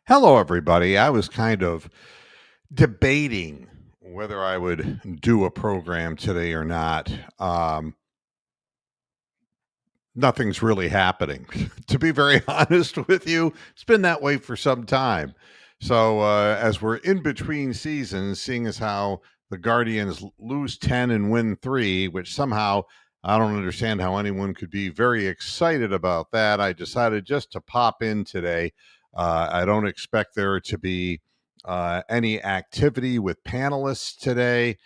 Hello, everybody. I was kind of debating whether I would do a program today or not. Nothing's really happening. To be very honest with you, it's been that way for some time. So, as we're in between seasons, seeing as how the Guardians lose 10 and win three, which somehow I don't understand how anyone could be very excited about that. I decided just to pop in today. I don't expect there to be any activity with panelists today.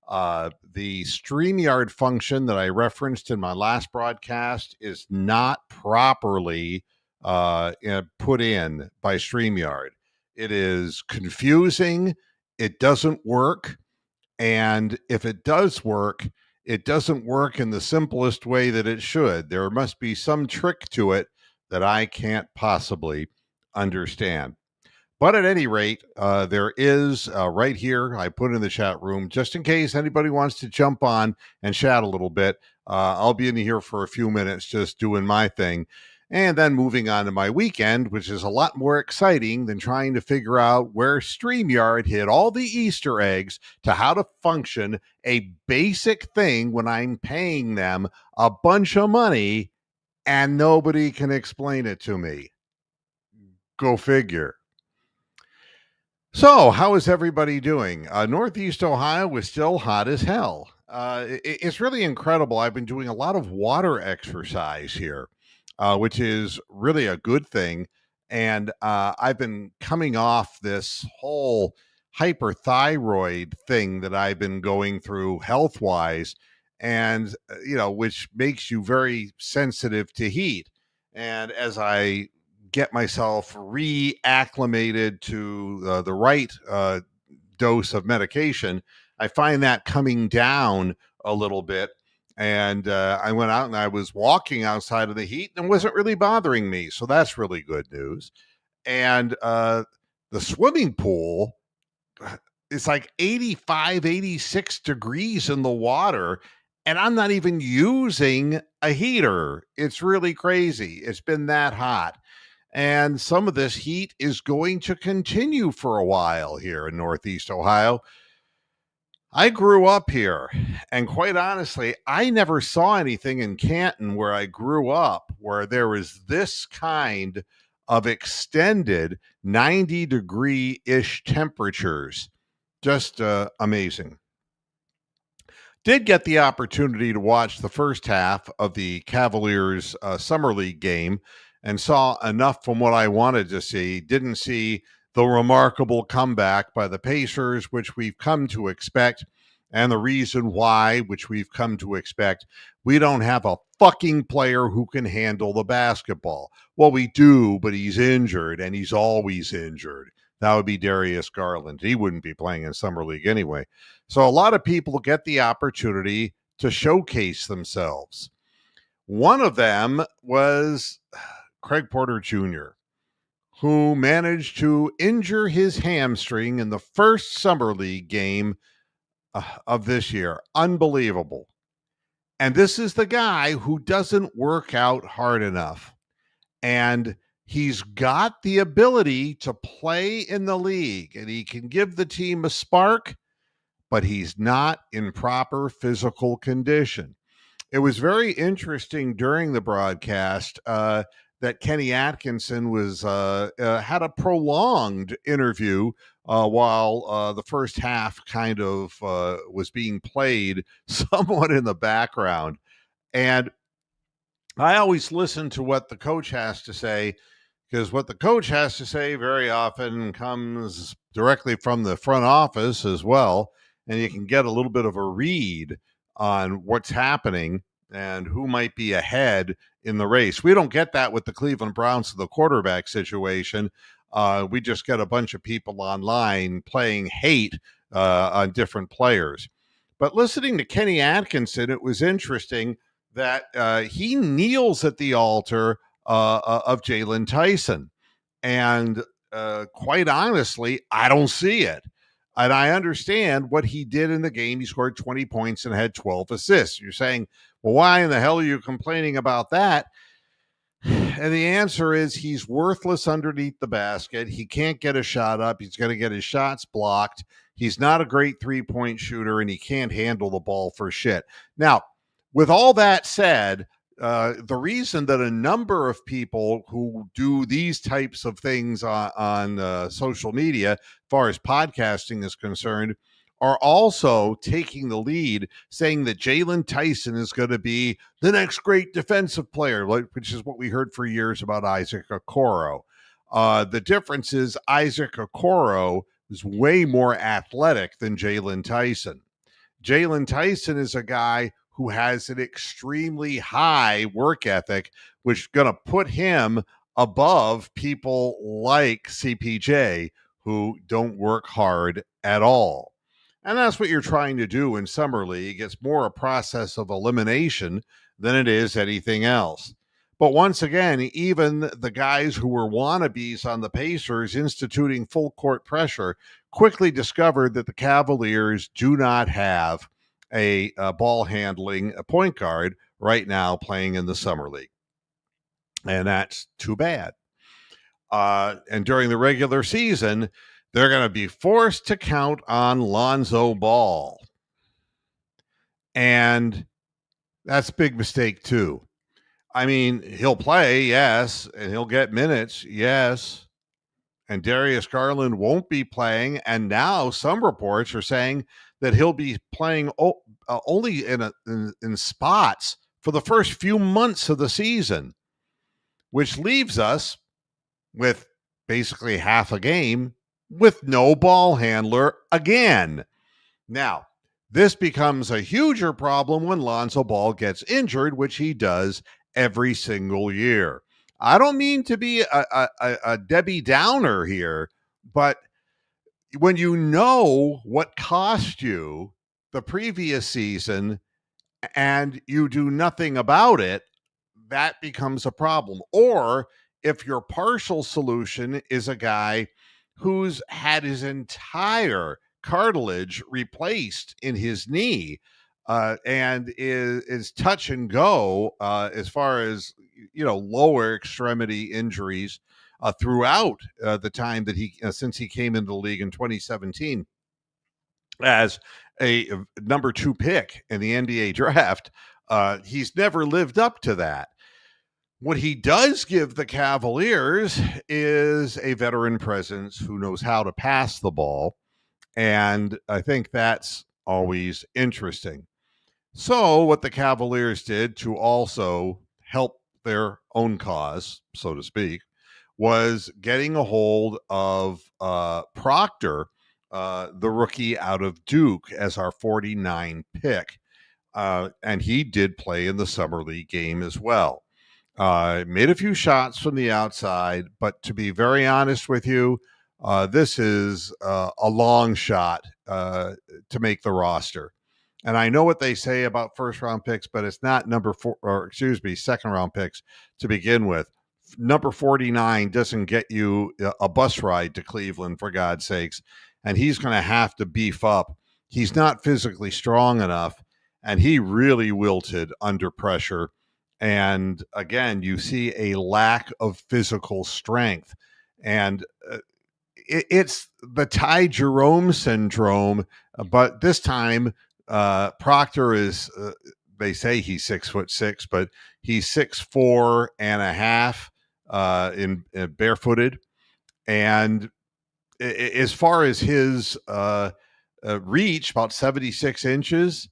The StreamYard function that I referenced in my last broadcast is not properly put in by StreamYard. It is confusing. It doesn't work. And if it does work, it doesn't work in the simplest way that it should. There must be some trick to it that I can't possibly understand. But at any rate, there is right here, I put in the chat room just in case anybody wants to jump on and chat a little bit. I'll be in here for a few minutes just doing my thing. And then moving on to my weekend, which is a lot more exciting than trying to figure out where StreamYard hid all the Easter eggs to how to function a basic thing when I'm paying them a bunch of money and nobody can explain it to me. Go figure. So, how is everybody doing? Northeast Ohio is still hot as hell. It's really incredible. I've been doing a lot of water exercise here, which is really a good thing. And I've been coming off this whole hyperthyroid thing that I've been going through health wise, and, which makes you very sensitive to heat. And as I get myself reacclimated to the right dose of medication, I find that coming down a little bit. And I went out and I was walking outside of the heat and it wasn't really bothering me. So that's really good news. And the swimming pool, it's like 85, 86 degrees in the water. And I'm not even using a heater. It's really crazy. It's been that hot. And some of this heat is going to continue for a while here in Northeast Ohio. I grew up here, and quite honestly, I never saw anything in Canton where I grew up where there was this kind of extended 90-degree ish temperatures. Just amazing. Did get the opportunity to watch the first half of the Cavaliers Summer League game and saw enough from what I wanted to see. Didn't see the remarkable comeback by the Pacers, which we've come to expect, and the reason why, which we've come to expect. We don't have a fucking player who can handle the basketball. Well, we do, but he's injured, and he's always injured. That would be Darius Garland. He wouldn't be playing in Summer League anyway. So a lot of people get the opportunity to showcase themselves. One of them was Craig Porter Jr., who managed to injure his hamstring in the first Summer League game of this year. Unbelievable. And this is the guy who doesn't work out hard enough. And he's got the ability to play in the league and he can give the team a spark, but he's not in proper physical condition. It was very interesting during the broadcast that Kenny Atkinson was had a prolonged interview while the first half kind of was being played somewhat in the background. And I always listen to what the coach has to say because what the coach has to say very often comes directly from the front office as well. And you can get a little bit of a read on what's happening and who might be ahead in the race. We don't get that with the Cleveland Browns, the quarterback situation. We just get a bunch of people online playing hate on different players. But listening to Kenny Atkinson, it was interesting that he kneels at the altar of Jalen Tyson. And quite honestly, I don't see it. And I understand what he did in the game. He scored 20 points and had 12 assists. You're saying, well, why in the hell are you complaining about that? And the answer is he's worthless underneath the basket. He can't get a shot up. He's going to get his shots blocked. He's not a great 3-point shooter, and he can't handle the ball for shit. Now, with all that said, the reason that a number of people who do these types of things on social media, as far as podcasting is concerned, are also taking the lead, saying that Jalen Tyson is going to be the next great defensive player, which is what we heard for years about Isaac Okoro. The difference is Isaac Okoro is way more athletic than Jalen Tyson. Jalen Tyson is a guy who has an extremely high work ethic, which is going to put him above people like CPJ who don't work hard at all. And that's what you're trying to do in Summer League. It's more a process of elimination than it is anything else. But once again, even the guys who were wannabes on the Pacers instituting full court pressure quickly discovered that the Cavaliers do not have a ball handling point guard right now playing in the Summer League. And that's too bad. And during the regular season, they're going to be forced to count on Lonzo Ball. And that's a big mistake, too. I mean, he'll play, yes, and he'll get minutes, yes. And Darius Garland won't be playing. And now some reports are saying that he'll be playing only in spots for the first few months of the season, which leaves us with basically half a game with no ball handler again. Now, this becomes a huger problem when Lonzo Ball gets injured, which he does every single year. I don't mean to be a Debbie Downer here, but when you know what cost you the previous season and you do nothing about it, that becomes a problem. Or if your partial solution is a guy who's had his entire cartilage replaced in his knee and is touch and go as far as lower extremity injuries throughout the time that he since he came into the league in 2017 as a number 2 pick in the NBA draft. He's never lived up to that. What he does give the Cavaliers is a veteran presence who knows how to pass the ball. And I think that's always interesting. So what the Cavaliers did to also help their own cause, so to speak, was getting a hold of Proctor, the rookie out of Duke, as our 49 pick. And he did play in the Summer League game as well. Made a few shots from the outside, but to be very honest with you, this is a long shot to make the roster. And I know what they say about first round picks, but it's not second round picks to begin with. Number 49 doesn't get you a bus ride to Cleveland, for God's sakes. And he's going to have to beef up. He's not physically strong enough, and he really wilted under pressure. And again, you see a lack of physical strength. And it's the Ty Jerome syndrome, but this time Proctor is, they say he's 6'6", but he's 6'4.5" in barefooted. And as far as his reach, about 76 inches,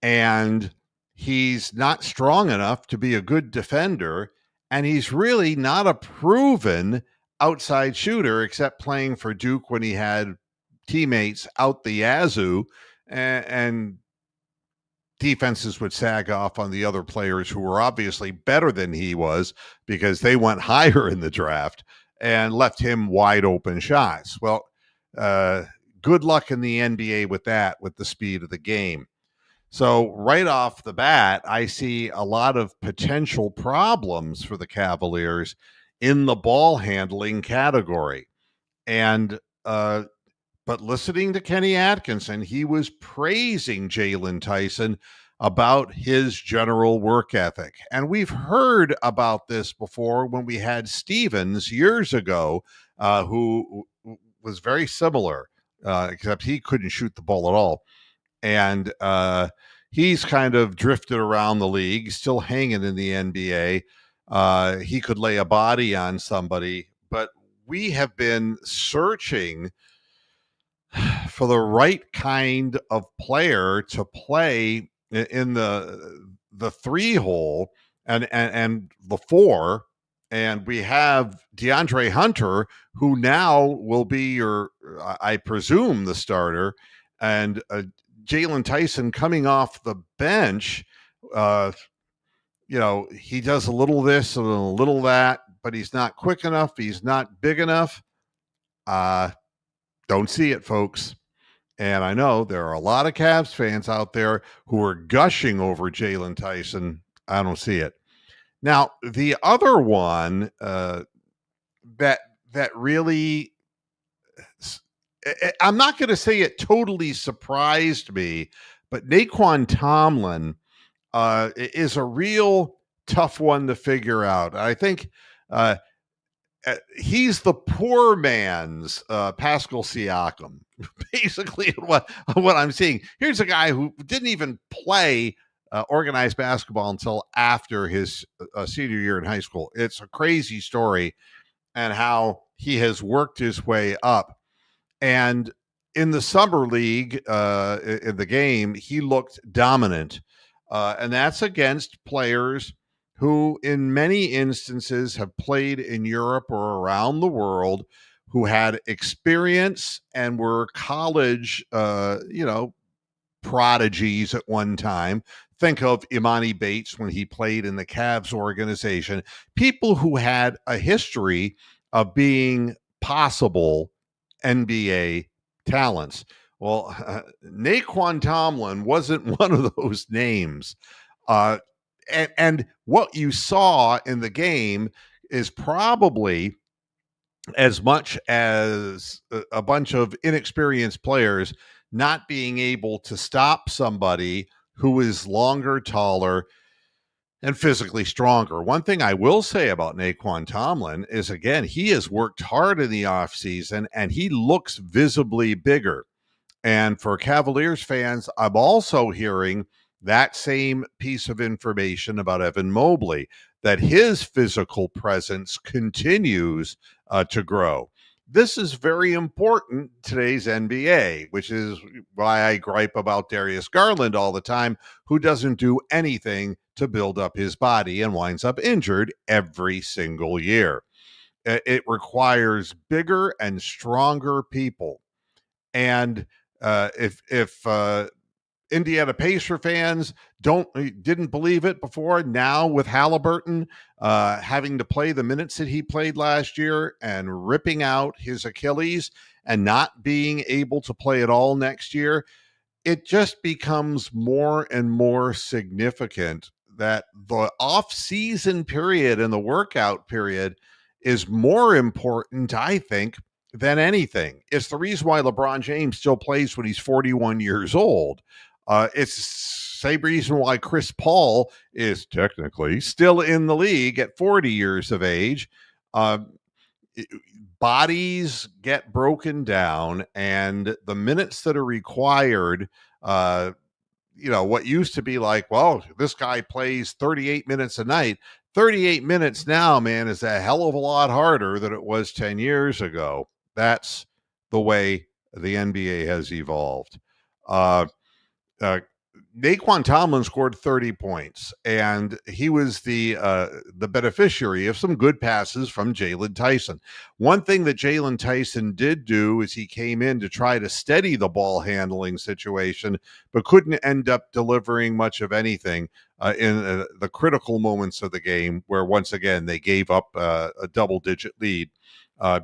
and he's not strong enough to be a good defender, and he's really not a proven outside shooter, except playing for Duke when he had teammates out the yazoo, and defenses would sag off on the other players who were obviously better than he was because they went higher in the draft and left him wide open shots. Well, good luck in the NBA with that, with the speed of the game. So right off the bat, I see a lot of potential problems for the Cavaliers in the ball handling category. And but listening to Kenny Atkinson, he was praising Jalen Tyson about his general work ethic. And we've heard about this before when we had Stevens years ago, who was very similar, except he couldn't shoot the ball at all. And he's kind of drifted around the league, still hanging in the NBA. He could lay a body on somebody, but we have been searching for the right kind of player to play in the three hole and the four. And we have DeAndre Hunter, who now will be I presume, the starter, and Jalen Tyson coming off the bench. Uh, he does a little this and a little that, but he's not quick enough. He's not big enough. Don't see it, folks. And I know there are a lot of Cavs fans out there who are gushing over Jalen Tyson. I don't see it. Now, the other one that really, I'm not going to say it totally surprised me, but Naquan Tomlin is a real tough one to figure out. I think he's the poor man's Pascal Siakam. Basically, what I'm seeing. Here's a guy who didn't even play organized basketball until after his senior year in high school. It's a crazy story, and how he has worked his way up. And in the summer league, in the game, he looked dominant, and that's against players who, in many instances, have played in Europe or around the world, who had experience and were college, prodigies at one time. Think of Imani Bates when he played in the Cavs organization. People who had a history of being possible NBA talents. Well, Naquan Tomlin wasn't one of those names. And what you saw in the game is probably as much as a bunch of inexperienced players not being able to stop somebody who is longer, taller, and physically stronger. One thing I will say about Naquan Tomlin is, again, he has worked hard in the offseason and he looks visibly bigger. And for Cavaliers fans, I'm also hearing that same piece of information about Evan Mobley, that his physical presence continues to grow. This is very important in today's NBA, which is why I gripe about Darius Garland all the time, who doesn't do anything to build up his body and winds up injured every single year. It requires bigger and stronger people. And if Indiana Pacer fans didn't believe it before, now with Halliburton having to play the minutes that he played last year and ripping out his Achilles and not being able to play at all next year, it just becomes more and more significant that the off-season period and the workout period is more important, I think, than anything. It's the reason why LeBron James still plays when he's 41 years old. It's the same reason why Chris Paul is technically still in the league at 40 years of age. Bodies get broken down, and the minutes that are required, what used to be like, well, this guy plays 38 minutes a night. 38 minutes now, man, is a hell of a lot harder than it was 10 years ago. That's the way the NBA has evolved. Naquan Tomlin scored 30 points, and he was the beneficiary of some good passes from Jalen Tyson. One thing that Jalen Tyson did do is he came in to try to steady the ball handling situation, but couldn't end up delivering much of anything in the critical moments of the game, where once again they gave up a double-digit lead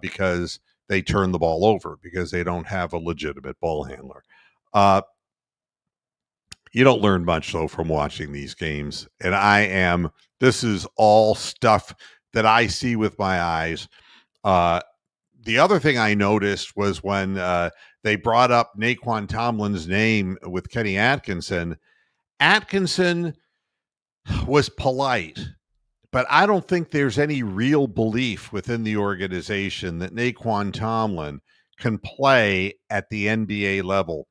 because they turned the ball over because they don't have a legitimate ball handler. You don't learn much, though, from watching these games. And this is all stuff that I see with my eyes. The other thing I noticed was when they brought up Naquan Tomlin's name with Kenny Atkinson, Atkinson was polite, but I don't think there's any real belief within the organization that Naquan Tomlin can play at the NBA level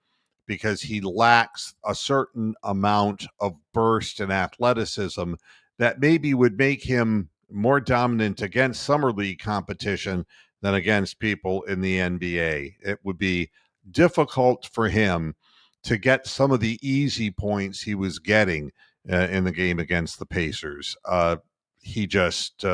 because he lacks a certain amount of burst and athleticism that maybe would make him more dominant against summer league competition than against people in the NBA. It would be difficult for him to get some of the easy points he was getting in the game against the Pacers. He just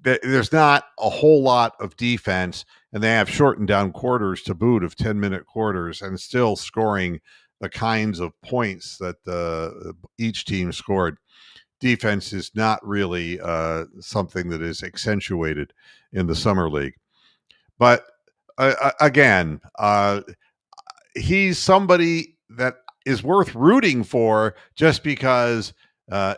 there's not a whole lot of defense, and they have shortened down quarters to boot of 10-minute quarters, and still scoring the kinds of points that each team scored. Defense is not really something that is accentuated in the summer league. But again, he's somebody that is worth rooting for just because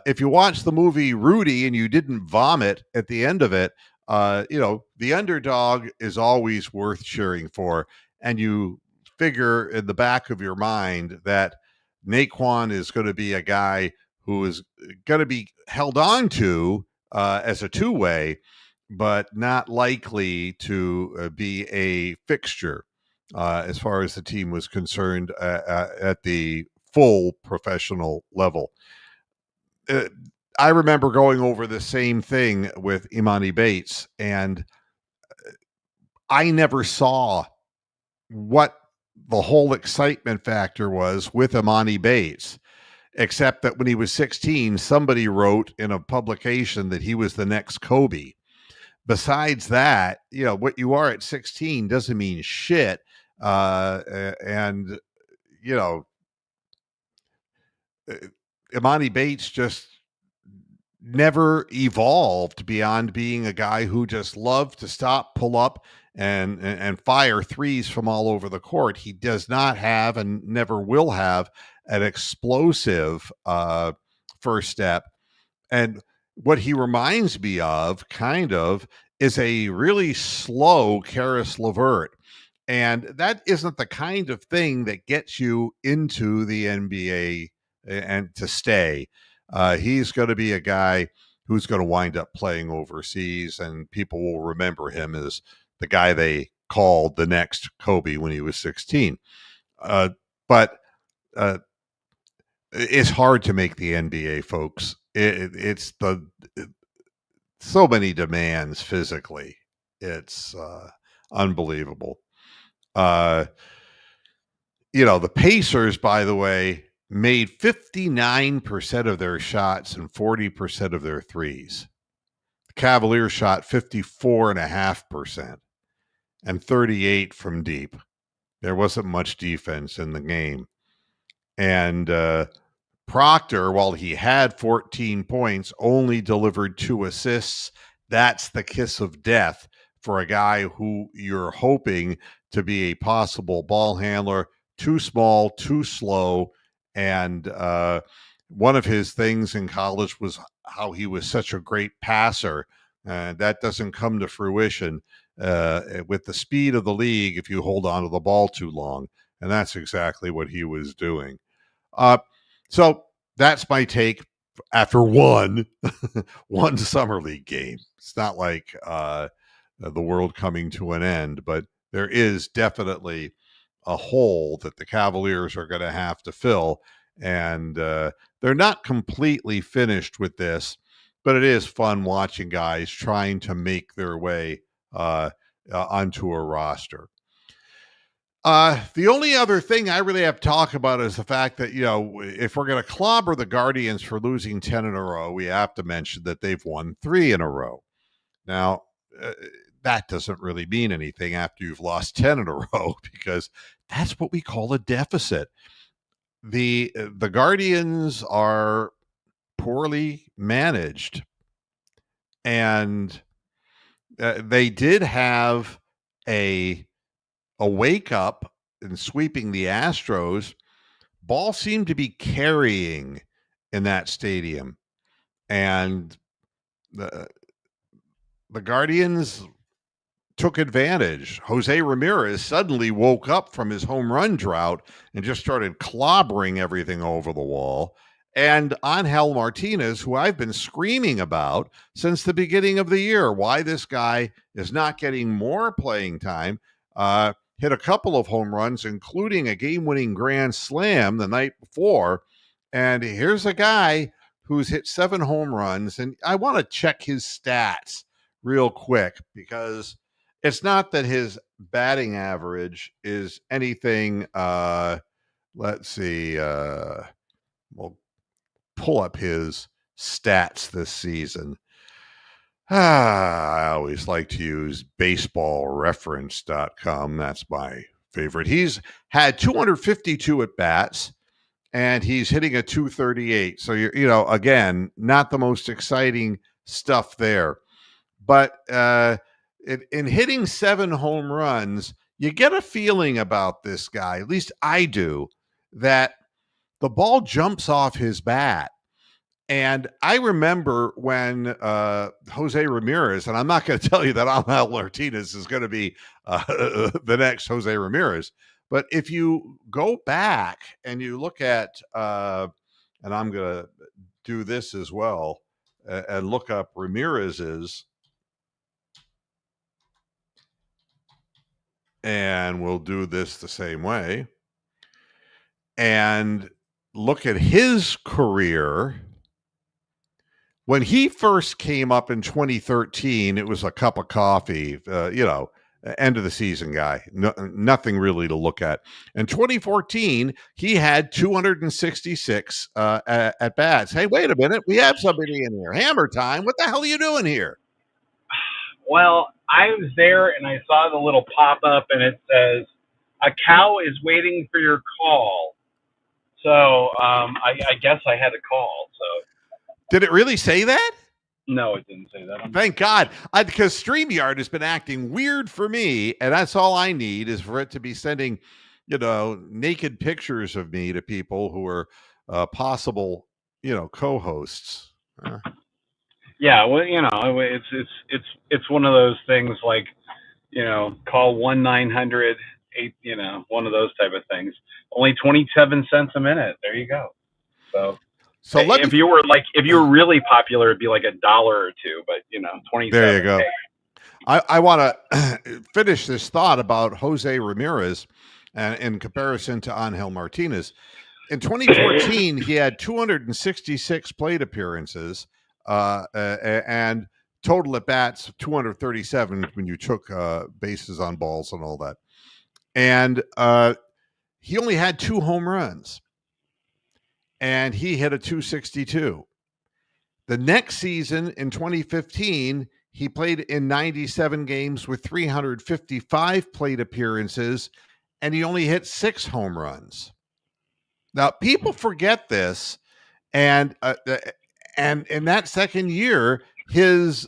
if you watch the movie Rudy and you didn't vomit at the end of it, the underdog is always worth cheering for. And you figure in the back of your mind that Naquan is going to be a guy who is going to be held on to as a two-way, but not likely to be a fixture as far as the team was concerned at the full professional level. I remember going over the same thing with Imani Bates, and I never saw what the whole excitement factor was with Imani Bates, except that when he was 16, somebody wrote in a publication that he was the next Kobe. Besides that, what you are at 16 doesn't mean shit. And, you know, Imani Bates just never evolved beyond being a guy who just loved to stop, pull up, and fire threes from all over the court. He does not have and never will have an explosive first step. And what he reminds me of, kind of, is a really slow Karis LeVert. And that isn't the kind of thing that gets you into the NBA and to stay. He's going to be a guy who's going to wind up playing overseas, and people will remember him as the guy they called the next Kobe when he was 16. But it's hard to make the NBA, folks. It's so many demands physically. It's unbelievable. The Pacers, by the way, made 59% of their shots and 40% of their threes. The Cavaliers shot 54.5% and 38 from deep. There wasn't much defense in the game. And Proctor, while he had 14 points, only delivered 2 assists. That's the kiss of death for a guy who you're hoping to be a possible ball handler. Too small, too slow. And one of his things in college was how he was such a great passer. That doesn't come to fruition with the speed of the league if you hold on to the ball too long. And that's exactly what he was doing. So that's my take after one summer league game. It's not like the world coming to an end, but there is definitely a hole that the Cavaliers are going to have to fill. And they're not completely finished with this, but it is fun watching guys trying to make their way onto a roster. The only other thing I really have to talk about is the fact that, if we're going to clobber the Guardians for losing 10 in a row, we have to mention that they've won 3 in a row. Now, that doesn't really mean anything after you've lost 10 in a row, because that's what we call a deficit. The Guardians are poorly managed, and they did have a wake up in sweeping the Astros. Ball seemed to be carrying in that stadium, and the Guardians took advantage. Jose Ramirez suddenly woke up from his home run drought and just started clobbering everything over the wall. And Angel Martinez, who I've been screaming about since the beginning of the year, why this guy is not getting more playing time, hit a couple of home runs, including a game-winning grand slam the night before. And here's a guy who's hit 7 home runs. And I want to check his stats real quick because it's not that his batting average is anything. Let's see. We'll pull up his stats this season. I always like to use baseballreference.com. That's my favorite. He's had 252 at bats and he's hitting a 238. So again, not the most exciting stuff there. But in hitting 7 home runs, you get a feeling about this guy, at least I do, that the ball jumps off his bat. And I remember when Jose Ramirez, and I'm not going to tell you that Angel Martinez is going to be the next Jose Ramirez, but if you go back and you look at, and I'm going to do this as well, and look up Ramirez's, and we'll do this the same way, and look at his career. When he first came up in 2013, it was a cup of coffee, end of the season guy, nothing really to look at. In 2014, he had 266 at bats. Hey, wait a minute. We have somebody in here. Hammer time. What the hell are you doing here? Well, I was there and I saw the little pop up and it says, "A cow is waiting for your call." So I guess I had a call. So did it really say that? No, it didn't say that. Thank God. Because StreamYard has been acting weird for me, and that's all I need is for it to be sending, naked pictures of me to people who are possible, co-hosts. Yeah, well, it's one of those things like, call 1-900-8, one of those type of things. Only 27 cents a minute. There you go. So if you were really popular, it'd be like $1 or $2, but 27. There you go. I want to finish this thought about Jose Ramirez and in comparison to Angel Martinez. In 2014, he had 266 plate appearances and total at bats 237 when you took bases on balls and all that. And he only had 2 home runs. And he hit a 262. The next season in 2015, he played in 97 games with 355 plate appearances, and he only hit 6 home runs. Now, people forget this, and in that second year, his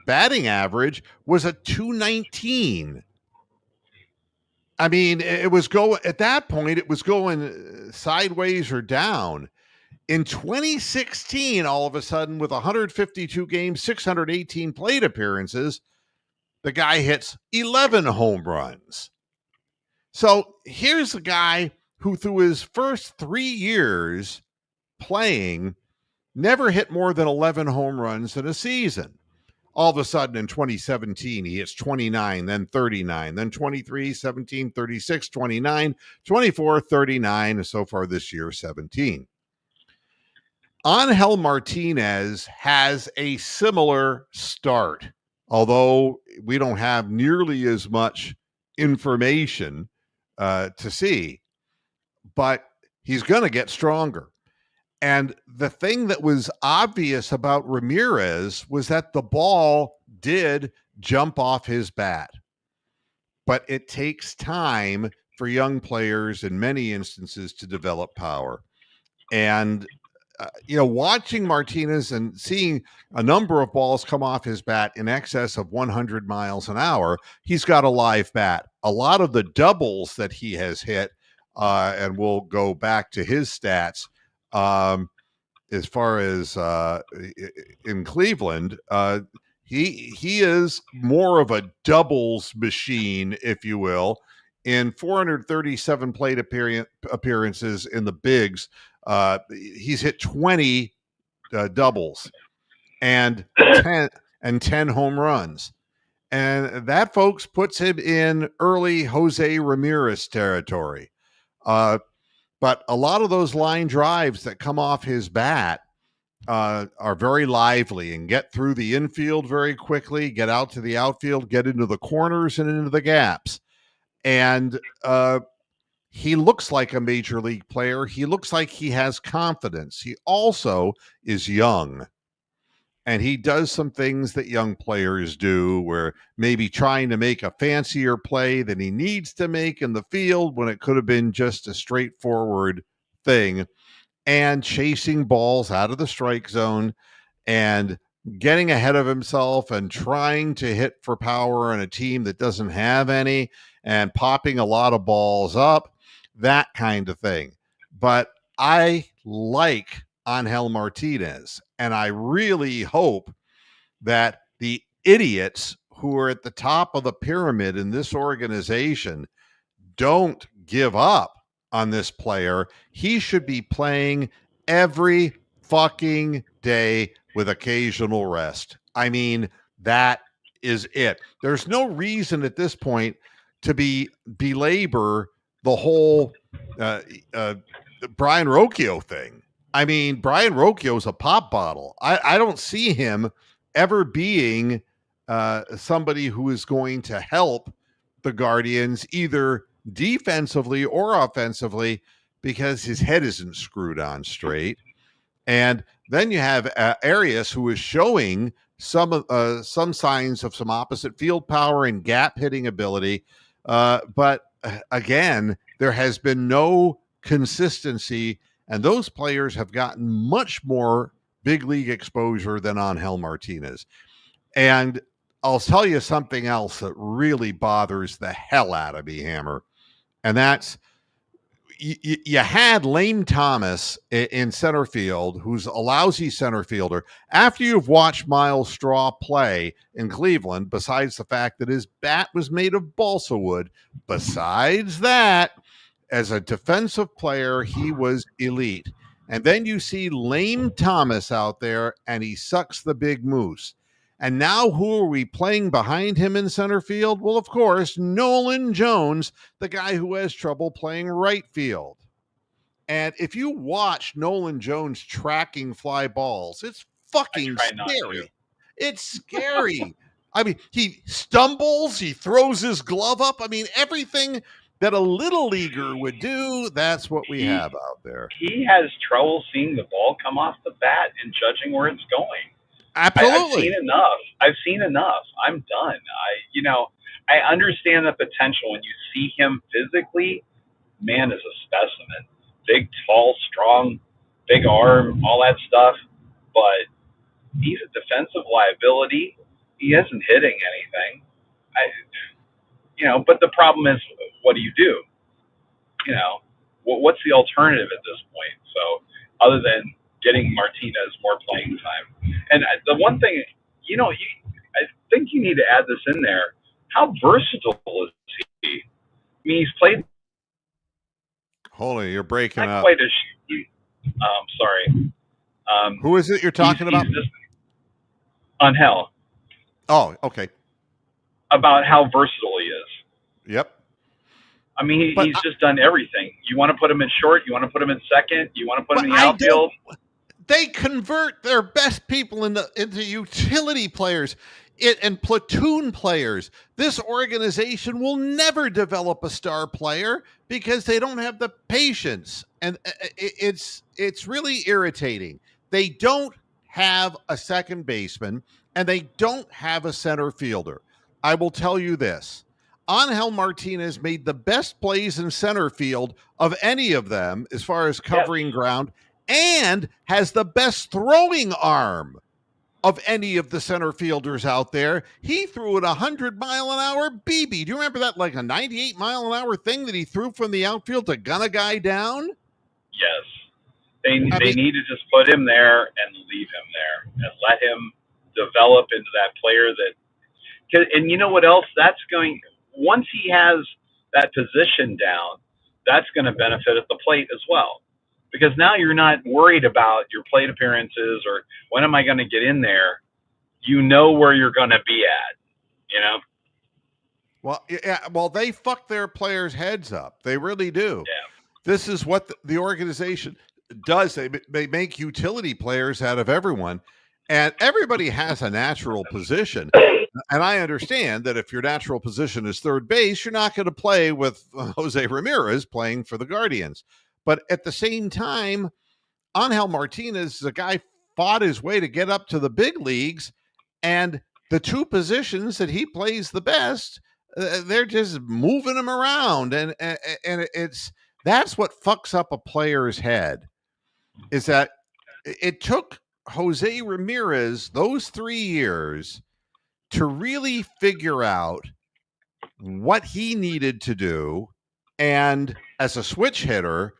batting average was a 219. I mean, it was going at that point, it was going sideways or down. In 2016, all of a sudden, with 152 games, 618 plate appearances, the guy hits 11 home runs. So here's a guy who, through his first 3 years playing, never hit more than 11 home runs in a season. All of a sudden in 2017, he hits 29, then 39, then 23, 17, 36, 29, 24, 39, and so far this year, 17. Angel Martinez has a similar start, although we don't have nearly as much information to see, but he's going to get stronger. And the thing that was obvious about Ramirez was that the ball did jump off his bat. But it takes time for young players in many instances to develop power. And, watching Martinez and seeing a number of balls come off his bat in excess of 100 miles an hour, he's got a live bat. A lot of the doubles that he has hit, and we'll go back to his stats, as far as in Cleveland, He is more of a doubles machine, if you will. In 437 plate appearances in the bigs, he's hit 20 doubles and 10 home runs. And that, folks, puts him in early Jose Ramirez territory. But a lot of those line drives that come off his bat are very lively and get through the infield very quickly, get out to the outfield, get into the corners and into the gaps. And he looks like a major league player. He looks like he has confidence. He also is young. And he does some things that young players do, where maybe trying to make a fancier play than he needs to make in the field when it could have been just a straightforward thing, and chasing balls out of the strike zone and getting ahead of himself and trying to hit for power in a team that doesn't have any and popping a lot of balls up, that kind of thing. But I like Angel Martinez, and I really hope that the idiots who are at the top of the pyramid in this organization don't give up on this player. He should be playing every fucking day with occasional rest. I mean, that is it. There's no reason at this point to belabor the whole Brian Rocchio thing. I mean, Brian Rocchio is a pop bottle. I don't see him ever being somebody who is going to help the Guardians either defensively or offensively, because his head isn't screwed on straight. And then you have Arias, who is showing some signs of some opposite field power and gap hitting ability. But again, there has been no consistency, and those players have gotten much more big league exposure than Angel Martinez. And I'll tell you something else that really bothers the hell out of me, Hammer. And that's, you had Lane Thomas in center field, who's a lousy center fielder. After you've watched Miles Straw play in Cleveland, besides the fact that his bat was made of balsa wood, besides that, as a defensive player, he was elite. And then you see Lane Thomas out there, and he sucks the big moose. And now who are we playing behind him in center field? Well, of course, Nolan Jones, the guy who has trouble playing right field. And if you watch Nolan Jones tracking fly balls, it's fucking scary. It's scary. I mean, he stumbles, he throws his glove up. I mean, everything that a little leaguer would do, that's what we have out there. He has trouble seeing the ball come off the bat and judging where it's going. Absolutely. I've seen enough. I'm done. I understand the potential when you see him physically. Man is a specimen. Big, tall, strong, big arm, all that stuff. But he's a defensive liability. He isn't hitting anything. But the problem is, what do you do? What's the alternative at this point? So other than getting Martinez more playing time. And the one thing, I think you need to add this in there. How versatile is he? I mean, he's played. Holy, you're breaking up. Quite sorry. Who is it you're talking about? Angel. Oh, okay. About how versatile he is. Yep. I mean, he's just done everything. You want to put him in short. You want to put him in second. You want to put him in the outfield. They convert their best people into utility players and platoon players. This organization will never develop a star player because they don't have the patience. And it's really irritating. They don't have a second baseman, and they don't have a center fielder. I will tell you this. Angel Martinez made the best plays in center field of any of them as far as covering ground, and has the best throwing arm of any of the center fielders out there. He threw at 100-mile-an-hour BB. Do you remember that, like a 98-mile-an-hour thing that he threw from the outfield to gun a guy down? Yes. They need to just put him there and leave him there and let him develop into that player that. And you know what else? That's going once he has that position down, that's going to benefit at the plate as well, because now you're not worried about your plate appearances or when am I going to get in there. You know where you're going to be at. You know. Well, yeah. Well, they fuck their players' heads up. They really do. Yeah. This is what the organization does. They make utility players out of everyone, and everybody has a natural position. And I understand that if your natural position is third base, you're not going to play with Jose Ramirez playing for the Guardians. But at the same time, Angel Martinez is a guy fought his way to get up to the big leagues, and the two positions that he plays the best, they're just moving him around, and it's that's what fucks up a player's head. Is that it took Jose Ramirez those 3 years to really figure out what he needed to do, and as a switch hitter,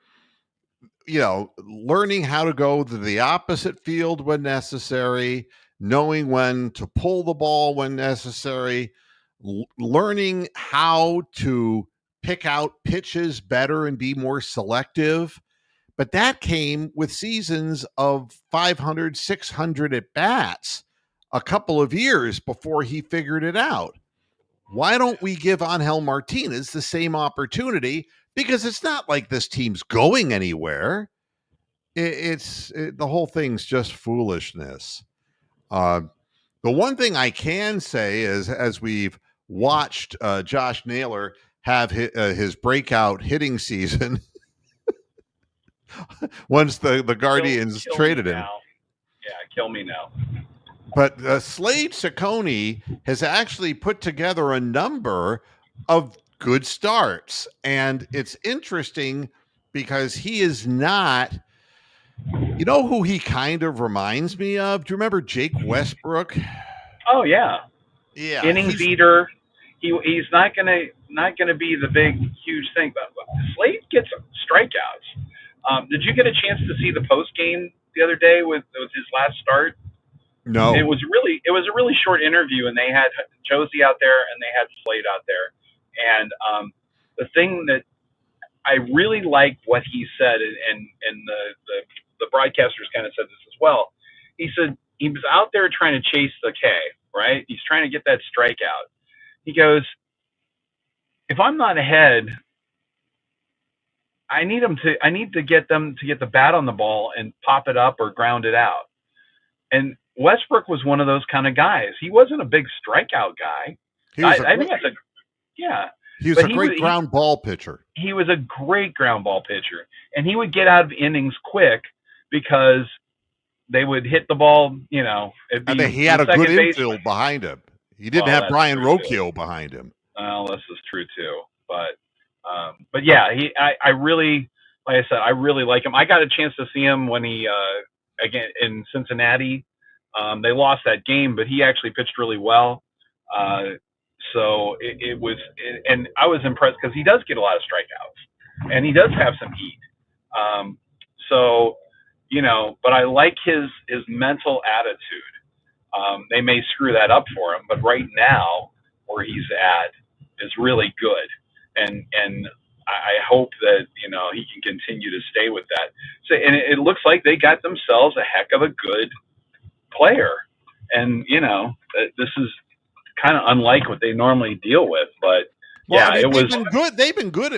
learning how to go to the opposite field when necessary, knowing when to pull the ball when necessary, learning how to pick out pitches better and be more selective. But that came with seasons of 500, 600 at bats a couple of years before he figured it out. Why don't we give Angel Martinez the same opportunity? Because it's not like this team's going anywhere. The whole thing's just foolishness. The one thing I can say is, as we've watched Josh Naylor have his breakout hitting season, once the Guardians traded him. Yeah, kill me now. But Slade Cecconi has actually put together a number of good starts. And it's interesting because he is not, you know who he kind of reminds me of? Do you remember Jake Westbrook? Oh, yeah. Yeah. Inning beater. He's not gonna be the big, huge thing. But Slade gets strikeouts. Did you get a chance to see the post game the other day with his last start? No. It was a really short interview, and they had Josie out there and they had Slade out there. And the thing that I really liked what he said, and the broadcasters kind of said this as well. He said he was out there trying to chase the K, right? He's trying to get that strikeout. He goes, if I'm not ahead, I need to get them to get the bat on the ball and pop it up or ground it out. And Westbrook was one of those kind of guys. He wasn't a big strikeout guy. I think that's He was a great ground ball pitcher. He was a great ground ball pitcher, and he would get out of innings quick because they would hit the ball. He had a good infield behind him. He didn't have Brian Rocchio behind him. Well, this is true too. But yeah, I really, like I said, I really like him. I got a chance to see him when he again in Cincinnati. They lost that game, but he actually pitched really well. So it was, and I was impressed because he does get a lot of strikeouts, and he does have some heat. But I like his mental attitude. They may screw that up for him, but right now where he's at is really good, and I hope that he can continue to stay with that. So, and it looks like they got themselves a heck of a good player, and this is kind of unlike what they normally deal with, but they've been good. They've been good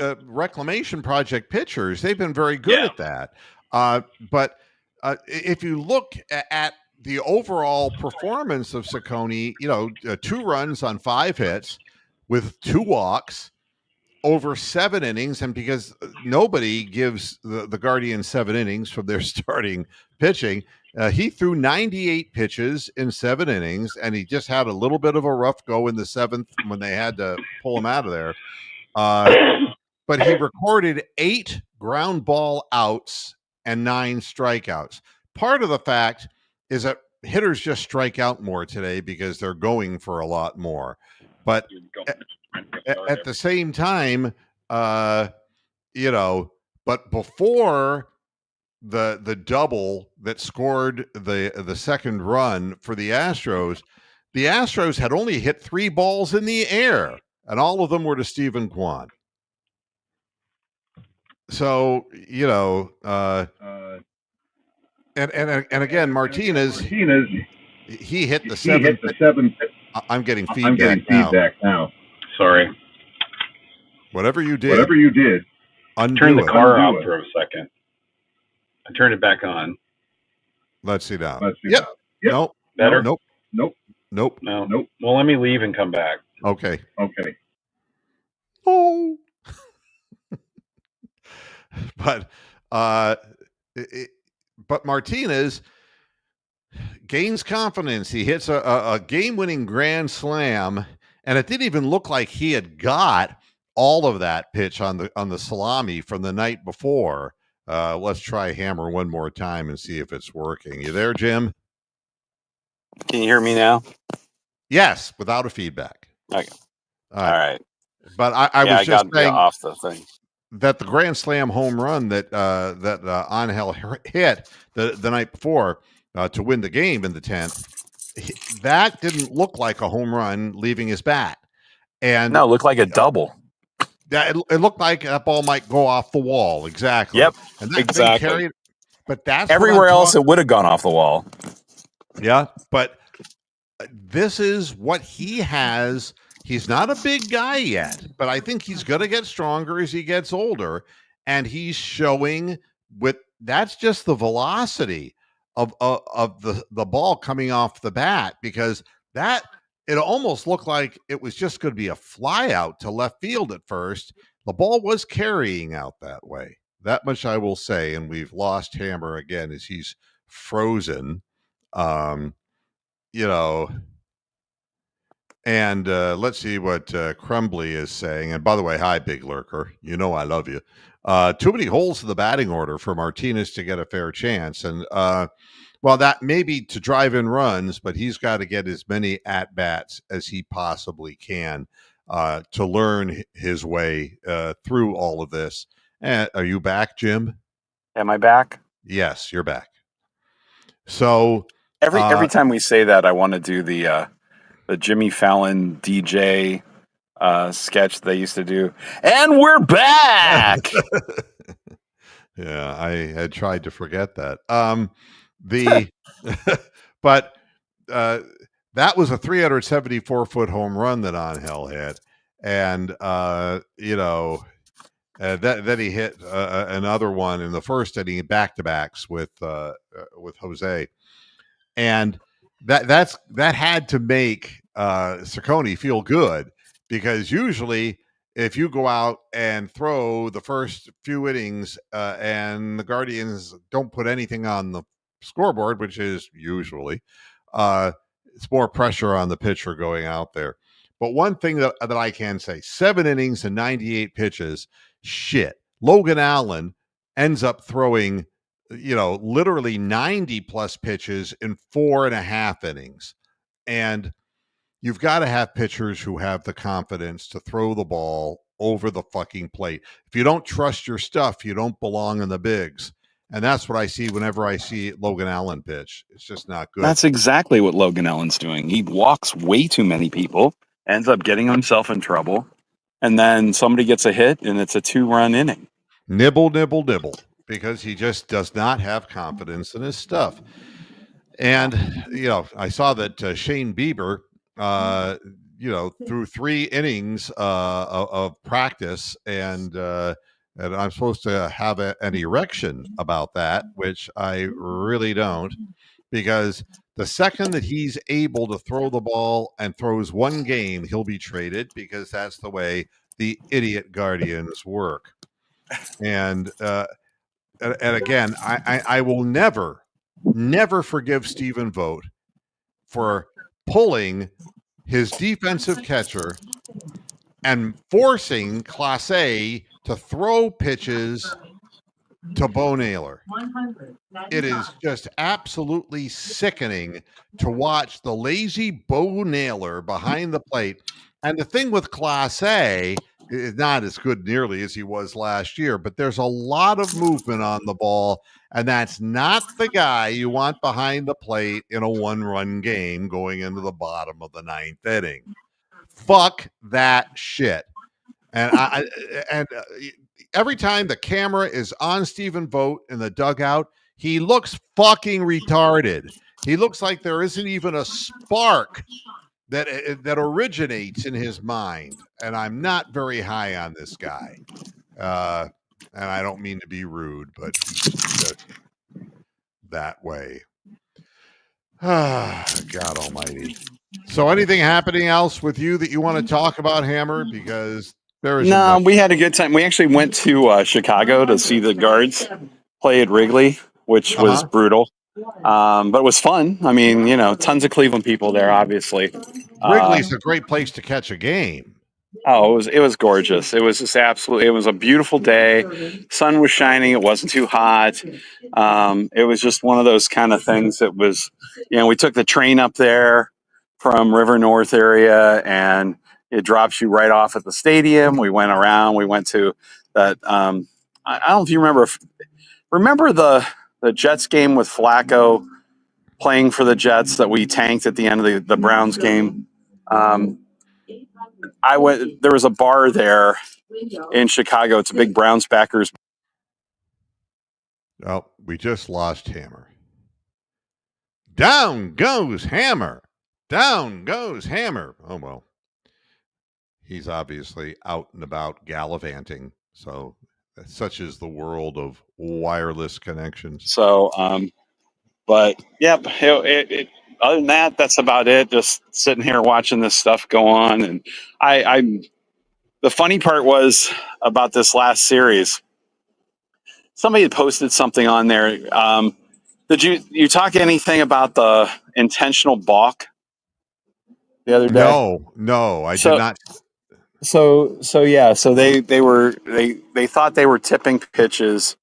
at reclamation project pitchers. They've been very good at that. But if you look at the overall performance of Cecconi, 2 runs on 5 hits with 2 walks over 7 innings, and because nobody gives the Guardians 7 innings from their starting pitching, he threw 98 pitches in 7 innings, and he just had a little bit of a rough go in the 7th when they had to pull him out of there. But he recorded 8 ground ball outs and 9 strikeouts. Part of the fact is that hitters just strike out more today because they're going for a lot more. But at the same time, but before the double that scored the second run for the Astros, the Astros had only hit 3 balls in the air, and all of them were to Stephen Kwan. So, you know, and again, Martinez, he hit the seventh. I'm getting feedback now. Sorry. Whatever you did, undo Turn the it. car off for a second. I turned it back on. Let's see now. Yep. Nope. Better? Nope. No. Well, let me leave and come back. Okay. Oh. But Martinez gains confidence. He hits a game-winning grand slam, and it didn't even look like he had got all of that pitch on the salami from the night before. Let's try hammer one more time and see if it's working. You there, Jim? Can you hear me now? Yes, without a feedback. Okay. All right. But I was just saying off the thing that the grand slam home run that Angel hit the night before to win the game in the 10th, that didn't look like a home run leaving his bat. And no, it looked like a double. Yeah, it looked like that ball might go off the wall. Exactly. Yep. And that exactly. Carried, but that's everywhere else it would have gone off the wall. Yeah, but this is what he has. He's not a big guy yet, but I think he's going to get stronger as he gets older, and he's showing with that's just the velocity of the ball coming off the bat, because that it almost looked like it was just going to be a fly out to left field at first. The ball was carrying out that way. That much I will say, and we've lost Hammer again as he's frozen. You know, and let's see what Crumbly is saying. And by the way, hi, Big Lurker. You know I love you. Too many holes in the batting order for Martinez to get a fair chance. And, well, that may be to drive in runs, but he's got to get as many at-bats as he possibly can to learn his way through all of this. Are you back, Jim? Am I back? Yes, you're back. So every time we say that, I want to do the Jimmy Fallon DJ sketch they used to do. And we're back. Yeah, I had tried to forget that. But that was a 374-foot home run that Angel hit, and you know, then he hit another one in the first inning, back-to-backs with Jose, and that had to make Ciccone feel good, because usually if you go out and throw the first few innings and the Guardians don't put anything on the scoreboard, which is usually, it's more pressure on the pitcher going out there. But one thing that I can say, 7 innings and 98 pitches, shit. Logan Allen ends up throwing, you know, literally 90 plus pitches in 4.5 innings. And you've got to have pitchers who have the confidence to throw the ball over the fucking plate. If you don't trust your stuff, you don't belong in the bigs. And that's what I see whenever I see Logan Allen pitch. It's just not good. That's exactly what Logan Allen's doing. He walks way too many people, ends up getting himself in trouble, and then somebody gets a hit, and it's a 2-run inning. Nibble, nibble, nibble, because he just does not have confidence in his stuff. And, you know, I saw that Shane Bieber, you know, through 3 innings of practice, and I'm supposed to have an erection about that, which I really don't, because the second that he's able to throw the ball and throws one game, he'll be traded, because that's the way the idiot Guardians work. And again, I will never forgive Stephen Vogt for pulling his defensive catcher and forcing Clase to throw pitches to Bo Naylor. It is just absolutely sickening to watch the lazy Bo Naylor behind the plate. And the thing with Clase, is not as good nearly as he was last year, but there's a lot of movement on the ball, and that's not the guy you want behind the plate in a one-run game going into the bottom of the ninth inning. Fuck that shit. And every time the camera is on Stephen Vogt in the dugout, he looks fucking retarded. He looks like there isn't even a spark that originates in his mind. And I'm not very high on this guy. And I don't mean to be rude, but he's just that way. God almighty. So anything happening else with you that you want to talk about, Hammer? Because there is we had a good time. We actually went to Chicago to see the Guards play at Wrigley, which was brutal. But it was fun. I mean, tons of Cleveland people there, obviously. Wrigley's a great place to catch a game. Oh, it was gorgeous. It was just it was a beautiful day. Sun was shining. It wasn't too hot. It was just one of those kind of things that was, we took the train up there from River North area, and it drops you right off at the stadium. We went around. We went to that. I don't know if you remember the Jets game with Flacco playing for the Jets that we tanked at the end of the Browns game. There was a bar there in Chicago. It's a big Browns backers. Oh, we just lost Hammer. Down goes Hammer. Down goes Hammer. Oh, well. He's obviously out and about gallivanting. So such is the world of wireless connections. So, but yep. Other than that, that's about it. Just sitting here watching this stuff go on. And the funny part was about this last series. Somebody had posted something on there. Did you talk anything about the intentional balk the other day? No, I did not. So yeah. So they thought they were tipping pitches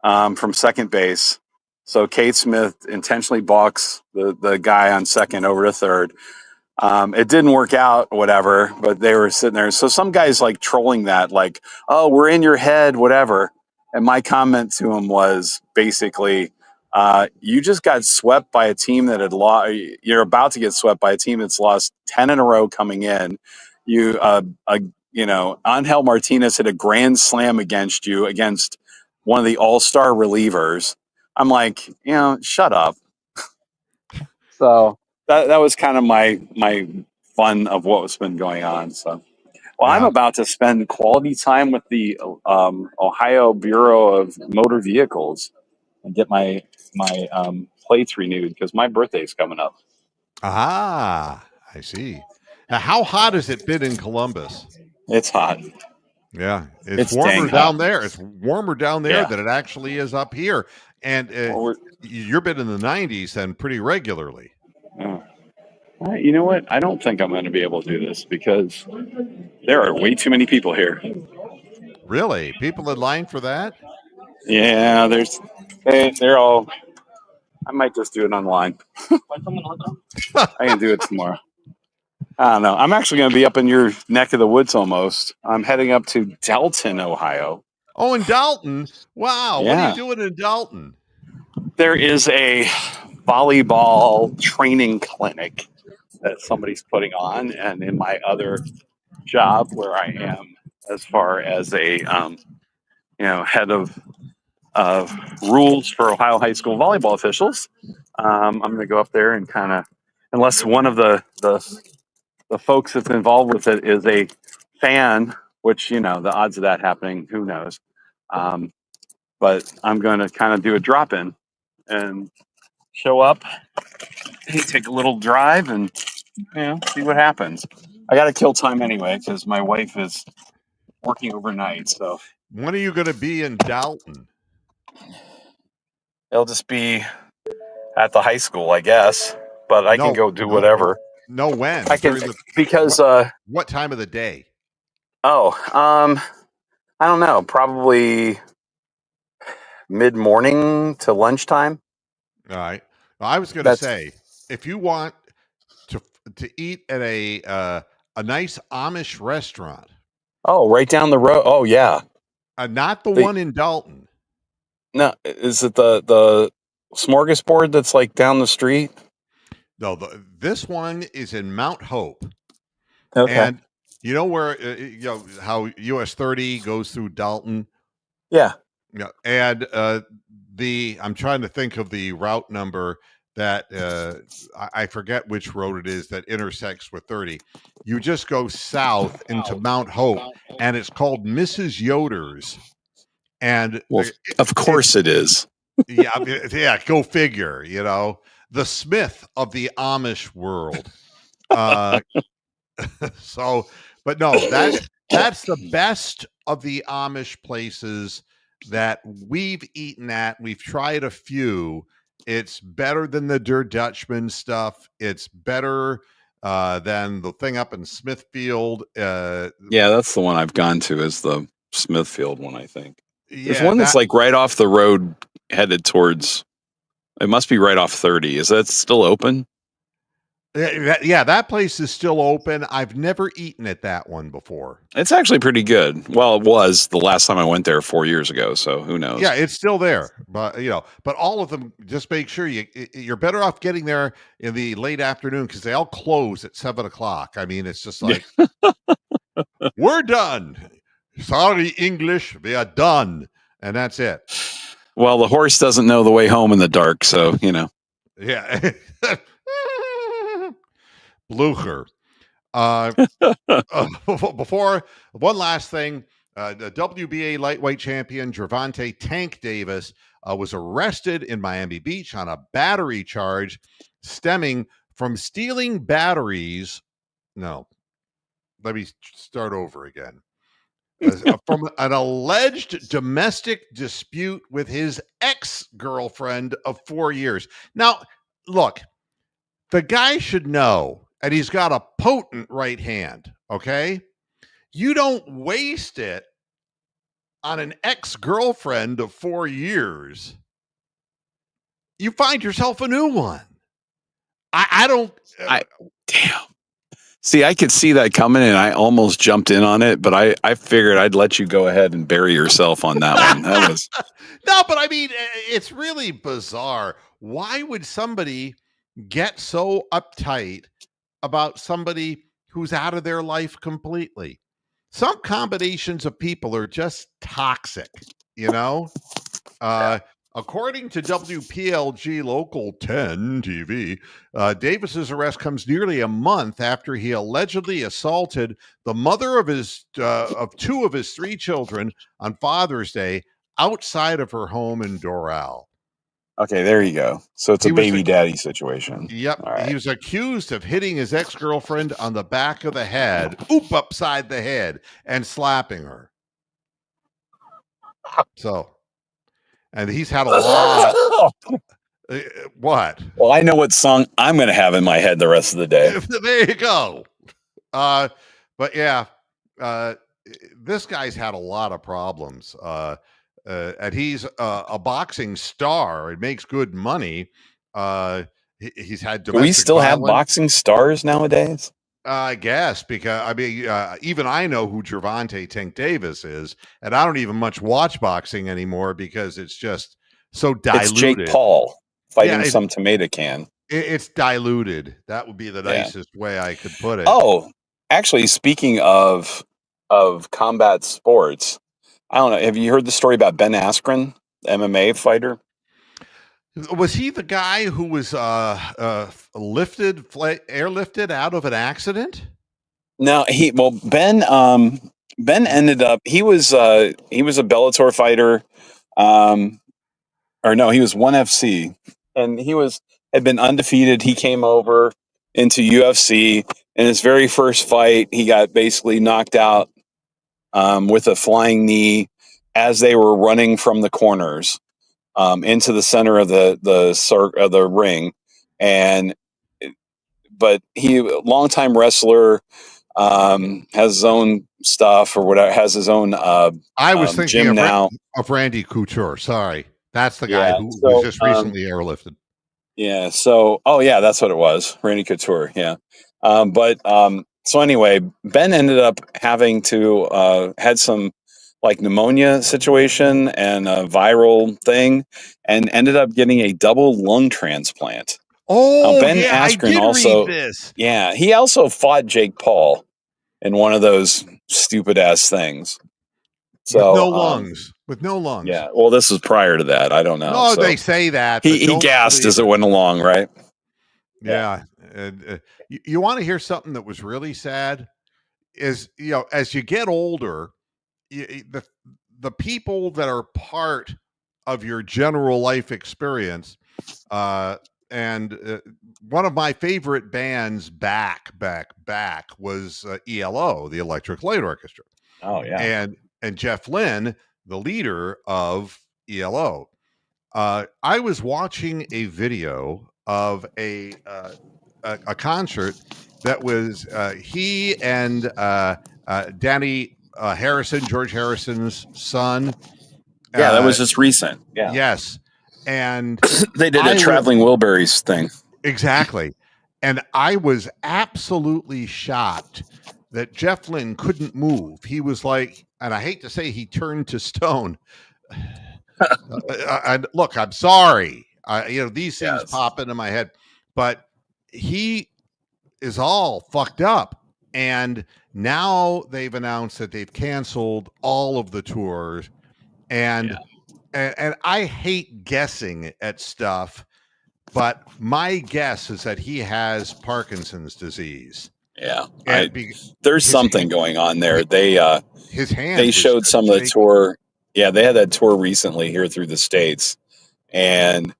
from second base. So Kate Smith intentionally balks the guy on second over to third. It didn't work out, whatever, but they were sitting there. So some guy's like trolling that, like, oh, we're in your head, whatever. And my comment to him was basically, you just got swept by a team that had lost. You're about to get swept by a team that's lost 10 in a row coming in. Angel Martinez hit a grand slam against you against one of the all-star relievers. I'm like, shut up. So that was kind of my fun of what's been going on. So, well, yeah. I'm about to spend quality time with the Ohio Bureau of Motor Vehicles and get my plates renewed because my birthday's coming up. Ah, I see. Now, how hot has it been in Columbus? It's hot. Yeah, it's warmer down there. It's warmer down there than it actually is up here. And you've been in the 90s and pretty regularly. You know what? I don't think I'm going to be able to do this because there are way too many people here. Really? People in line for that? Yeah, they're all. I might just do it online. I can do it tomorrow. I don't know. I'm actually going to be up in your neck of the woods almost. I'm heading up to Dalton, Ohio. Oh, in Dalton? Wow. Yeah. What are you doing in Dalton? There is a volleyball training clinic that somebody's putting on. And in my other job where I am, as far as a, head of rules for Ohio high school volleyball officials, I'm going to go up there and kind of, unless one of the folks that's involved with it is a fan, which, the odds of that happening, who knows. But I'm going to kind of do a drop-in and show up, take a little drive and, see what happens. I got to kill time anyway because my wife is working overnight. So when are you going to be in Dalton? It'll just be at the high school, I guess, but I can go do whatever. No, when? I can because what time of the day? Oh, I don't know. Probably mid-morning to lunchtime. All right. Well, I was going to say, if you want to eat at a nice Amish restaurant, Oh, right down the road. Oh, yeah. Not the They- one in Dalton. No, is it the smorgasbord that's like down the street? No, this one is in Mount Hope. Okay. And you know where how US 30 goes through Dalton? Yeah. Yeah, and I'm trying to think of the route number that I forget which road it is that intersects with 30. You just go south into Mount Hope, and it's called Mrs. Yoder's. And Well, of course it is. yeah, go figure. The Smith of the Amish world. So, but no, that's the best of the Amish places that we've eaten at. We've tried a few. It's better than the Der Dutchman stuff. It's better than the thing up in Smithfield. Yeah, that's the one I've gone to, is the Smithfield one, I think. There's Yeah, one that's like right off the road headed towards, it must be right off 30. Is that still open? yeah, that place is still open. I've never eaten at that one before. It's actually pretty good. Well, it was the last time I went there 4 years ago, so who knows? Yeah, it's still there, but but all of them, just make sure you're better off getting there in the late afternoon, because they all close at 7:00. I mean, it's just like we're done. Sorry, English, we are done, and that's it. Well, the horse doesn't know the way home in the dark, so Yeah. Blucher. Before one last thing, the WBA lightweight champion Gervonta Tank Davis was arrested in Miami Beach on a battery charge stemming from stealing batteries. No, let me start over again. From an alleged domestic dispute with his ex-girlfriend of 4 years. Now, look, the guy should know, and he's got a potent right hand, okay? You don't waste it on an ex-girlfriend of 4 years. You find yourself a new one. I don't... damn. See, I could see that coming, and I almost jumped in on it, but I figured I'd let you go ahead and bury yourself on that one. That was... No, but I mean, it's really bizarre. Why would somebody get so uptight about somebody who's out of their life completely? Some combinations of people are just toxic, According to WPLG Local 10 TV, Davis's arrest comes nearly a month after he allegedly assaulted the mother of of 2 of his 3 children on Father's Day outside of her home in Doral. Okay, there you go. So it's a baby daddy situation. Yep. Right. He was accused of hitting his ex-girlfriend on the back of the head, upside the head, and slapping her. So, and he's had a lot. What? Well, I know what song I'm going to have in my head the rest of the day. There you go. But yeah, this guy's had a lot of problems. And he's a boxing star. It makes good money. He's had domestic Do we still have violence. boxing stars nowadays? I guess, because I mean, even I know who Gervonta Tank Davis is, and I don't even much watch boxing anymore because it's just so diluted. It's Jake Paul fighting some tomato can. It's diluted. That would be the nicest way I could put it. Oh, actually, speaking of combat sports, I don't know. Have you heard the story about Ben Askren, the MMA fighter? Was he the guy who was airlifted out of an accident? No, Ben ended up, he was a Bellator fighter, or no, he was ONE FC, and had been undefeated. He came over into UFC. In his very first fight, he got basically knocked out with a flying knee as they were running from the corners into the center of the ring, but he, longtime wrestler, has his own stuff or whatever, has his own. I was thinking gym of Randy Couture. Sorry, that's the guy who was just recently airlifted. Yeah. So, that's what it was, Randy Couture. Yeah. But So anyway, Ben ended up having to had some like pneumonia situation and a viral thing, and ended up getting a double lung transplant. Oh, Ben yeah, I Askren did also, read this. yeah, he also fought Jake Paul in one of those stupid ass things. So With no lungs. With no lungs. yeah. Well, this was prior to that. I don't know. No, So they say that. But he don't gassed believe as it went along, right? Yeah. And you want to hear something that was really sad? Is, as you get older, the people that are part of your general life experience, and one of my favorite bands back was ELO, the Electric Light Orchestra. Oh yeah. And Jeff Lynne, the leader of ELO. I was watching a video of a concert that was he and Danny Harrison, George Harrison's son. Yeah, that was just recent. Yeah. Yes. And they did a Traveling Wilburys thing. Exactly. And I was absolutely shocked that Jeff Lynne couldn't move. He was like, and I hate to say he turned to stone. Look, I'm sorry. These things pop into my head, but he is all fucked up. And now they've announced that they've canceled all of the tours. And I hate guessing at stuff, but my guess is that he has Parkinson's disease. Yeah, there's something going on there. His hand. They showed some of the tour. Yeah, they had that tour recently here through the States, and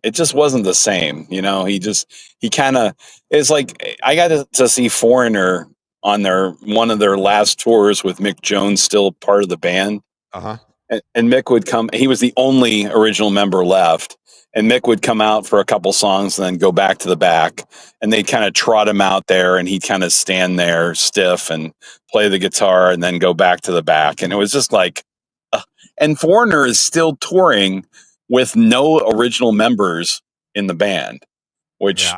it just wasn't the same. He kind of, it's like, I got to see Foreigner on one of their last tours with Mick Jones still part of the band. Uh-huh. And Mick would come. He was the only original member left. And Mick would come out for a couple songs and then go back to the back. And they'd kind of trot him out there, and he'd kind of stand there stiff and play the guitar and then go back to the back. And it was just like, and Foreigner is still touring with no original members in the band, which. Yeah.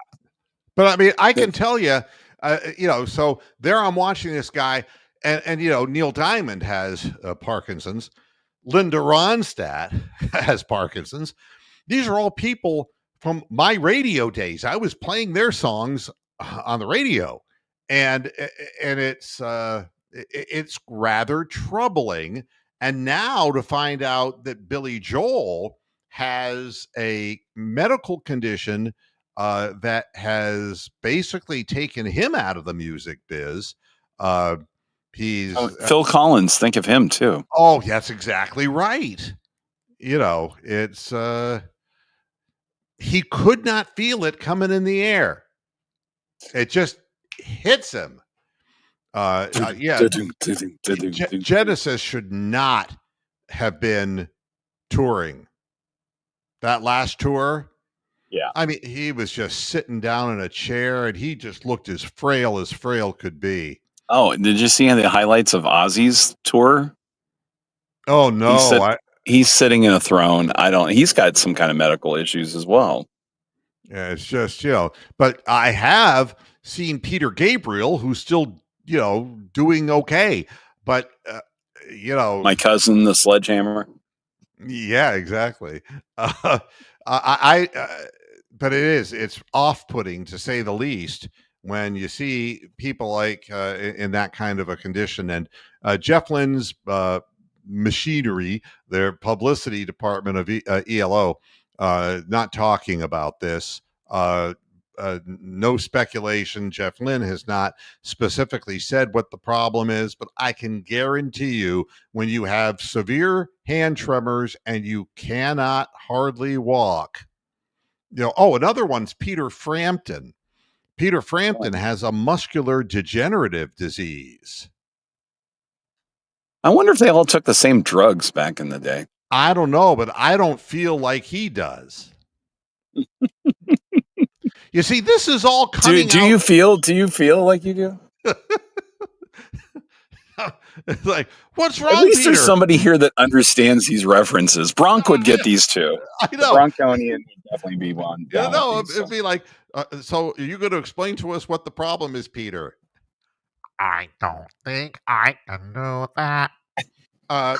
But I mean, I can tell you, so there I'm watching this guy, and Neil Diamond has Parkinson's. Linda Ronstadt has Parkinson's. These are all people from my radio days. I was playing their songs on the radio, and it's rather troubling. And now to find out that Billy Joel has a medical condition that has basically taken him out of the music biz. He's Phil Collins. Think of him too. Oh, that's exactly right. It's he could not feel it coming in the air. It just hits him. Genesis should not have been touring. That last tour. Yeah. I mean, he was just sitting down in a chair, and he just looked as frail could be. Oh, did you see the highlights of Ozzy's tour? Oh no. He's sitting in a throne. He's got some kind of medical issues as well. Yeah, it's just, but I have seen Peter Gabriel, who's still, doing okay. But, my cousin, the Sledgehammer. Yeah, exactly. But it's off-putting to say the least when you see people like in that kind of a condition. And Jeff Lynne's machinery, their publicity department of ELO, not talking about this. No speculation. Jeff Lynne has not specifically said what the problem is, but I can guarantee you when you have severe hand tremors and you cannot hardly walk. Another one's Peter Frampton. Peter Frampton has a muscular degenerative disease. I wonder if they all took the same drugs back in the day. I don't know, but I don't feel like he does. You see, this is all coming do you feel like you do? It's like, what's wrong, At least Peter? There's somebody here that understands these references. Bronk would get these too. I know. Bronconian would definitely be one. It'd be like, so you're going to explain to us what the problem is, Peter? I don't think I can do that. Uh,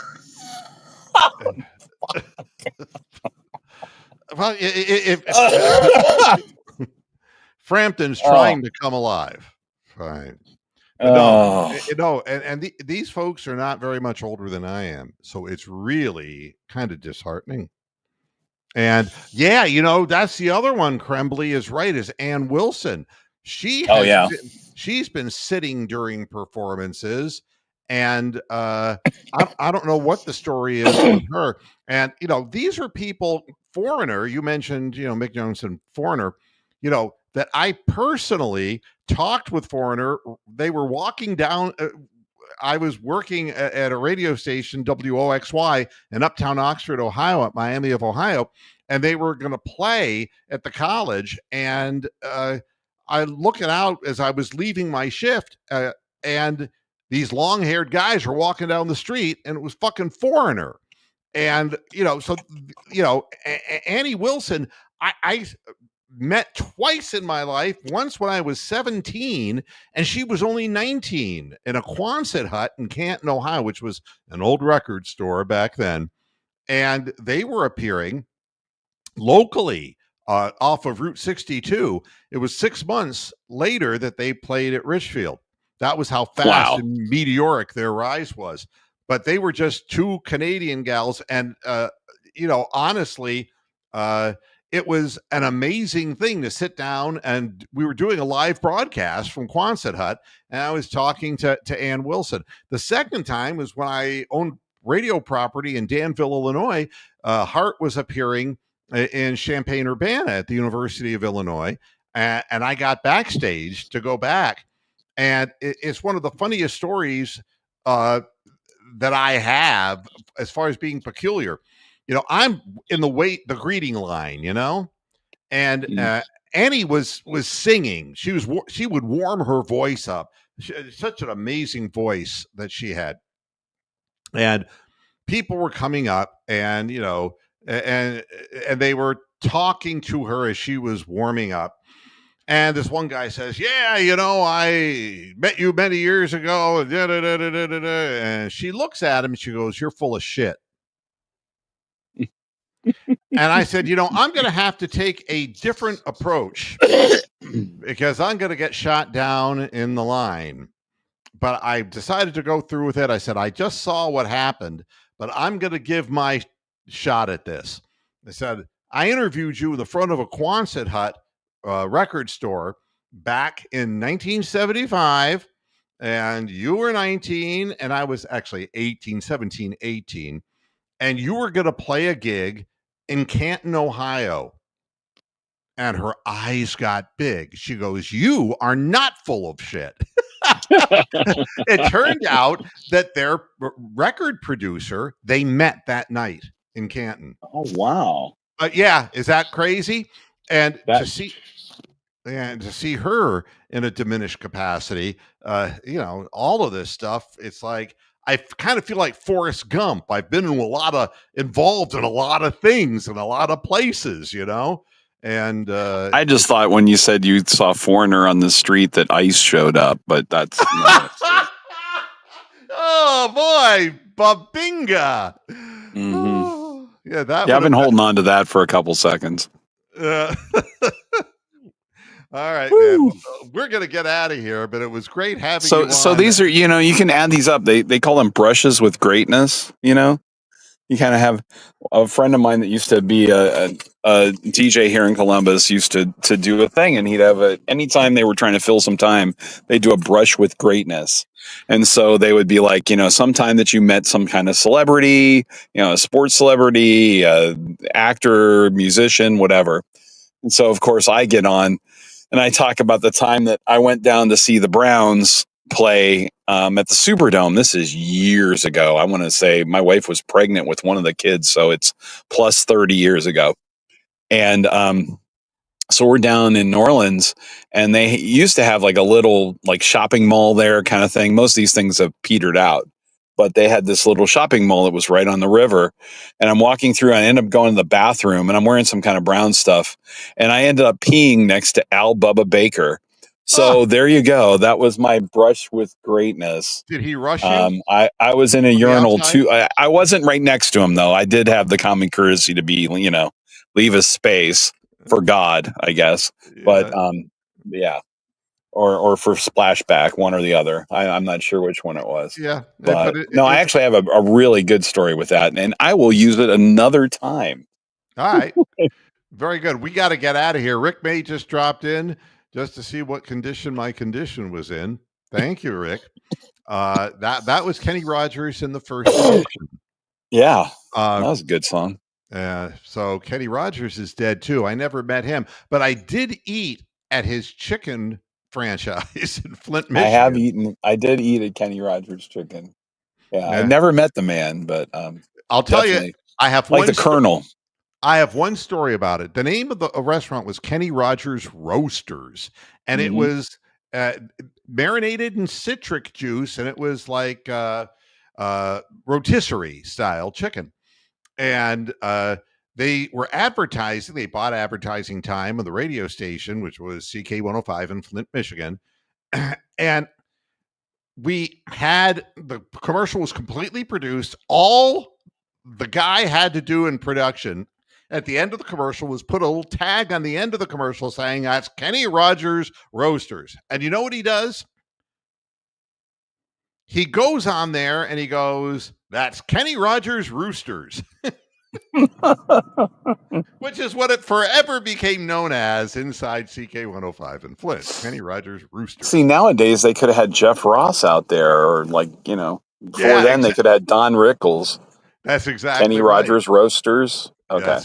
well, if Frampton's trying to come alive, right? But no, and these folks are not very much older than I am, so it's really kind of disheartening. And yeah, that's the other one. Krembley is right. Is Ann Wilson? She's been sitting during performances, and I don't know what the story is with her. And these are people. Foreigner, you mentioned, Mick Johnson, Foreigner. That I personally talked with Foreigner. They were walking down. I was working at a radio station, WOXY, in Uptown Oxford, Ohio, at Miami of Ohio, and they were going to play at the college. And I looking out as I was leaving my shift, and these long-haired guys were walking down the street, and it was fucking Foreigner. And Annie Wilson, I met twice in my life. Once when I was 17 and she was only 19 in a Quonset hut in Canton, Ohio, which was an old record store back then. And they were appearing locally off of Route 62. It was 6 months later that they played at Richfield. That was how fast and meteoric their rise was. But they were just two Canadian gals. And, honestly, it was an amazing thing to sit down, and we were doing a live broadcast from Quonset hut, and I was talking to Ann Wilson. The second time was when I owned radio property in Danville, Illinois. Hart was appearing in Champaign-Urbana at the University of Illinois, and I got backstage to go back, and it's one of the funniest stories that I have as far as being peculiar. I'm in the greeting line, and Annie was singing. She would warm her voice up. Such an amazing voice that she had. And people were coming up and, and they were talking to her as she was warming up. And this one guy says, yeah, I met you many years ago. And she looks at him and she goes, you're full of shit. And I said, I'm going to have to take a different approach because I'm going to get shot down in the line. But I decided to go through with it. I said, I just saw what happened, but I'm going to give my shot at this. I said, I interviewed you in the front of a Quonset hut record store back in 1975, and you were 19, and I was actually 17, 18, and you were going to play a gig in Canton, Ohio. And her eyes got big. She goes, you are not full of shit. It turned out that their record producer, they met that night in Canton. Oh, wow. Yeah, is that crazy? And to see her in a diminished capacity, all of this stuff, it's like, I kind of feel like Forrest Gump. I've been involved in a lot of things in a lot of places, And I just thought when you said you saw Foreigner on the street that ICE showed up, but that's oh boy, Babinga. Mm-hmm. Yeah, I've been holding on to that for a couple seconds. All right, man. We're gonna get out of here, but it was great having you on. So these are, you can add these up. They call them brushes with greatness. You kind of have a friend of mine that used to be a DJ here in Columbus used to do a thing, and he'd have anytime they were trying to fill some time, they'd do a brush with greatness. And so they would be like, sometime that you met some kind of celebrity, a sports celebrity, actor, musician, whatever. And so, of course, I get on and I talk about the time that I went down to see the Browns play at the Superdome. This is years ago. I want to say my wife was pregnant with one of the kids, so it's plus 30 years ago. And so we're down in New Orleans, and they used to have like a little shopping mall there kind of thing. Most of these things have petered out, but they had this little shopping mall that was right on the river. And I'm walking through, and I end up going to the bathroom, and I'm wearing some kind of brown stuff. And I ended up peeing next to Al Bubba Baker, So there you go. That was my brush with greatness. Did he rush you? I was in a From the urinal outside? too. I wasn't right next to him though. I did have the common courtesy to be, leave a space for God, I guess. But yeah, or for splashback, one or the other. I'm not sure which one it was. Yeah, But no, I actually have a really good story with that, and I will use it another time. all right. Very good. We got to get out of here. Rick May just dropped in just to see what condition my condition was in. Thank you, Rick. That was Kenny Rogers in the first edition. Yeah, that was a good song. So Kenny Rogers is dead too. I never met him, but I did eat at his chicken franchise in Flint, Michigan. I did eat at Kenny Rogers Chicken. Yeah, I never met the man, but I'll tell you, I have like the Colonel. I have one story about it. The name of the restaurant was Kenny Rogers Roasters, and it was marinated in citric juice, and it was like rotisserie style chicken. And they were advertising. They bought advertising time on the radio station, which was CK105 in Flint, Michigan, and we had the commercial was completely produced. All the guy had to do in production at the end of the commercial was put a little tag on the end of the commercial saying that's Kenny Rogers Roasters. And you know what he does? He goes on there and he goes, that's Kenny Rogers Roosters, which is what it forever became known as inside CK105 in Flint. Kenny Rogers Roosters. See, nowadays they could have had Jeff Ross out there, or before then they could have had Don Rickles. That's exactly Kenny Rogers Roasters. Okay.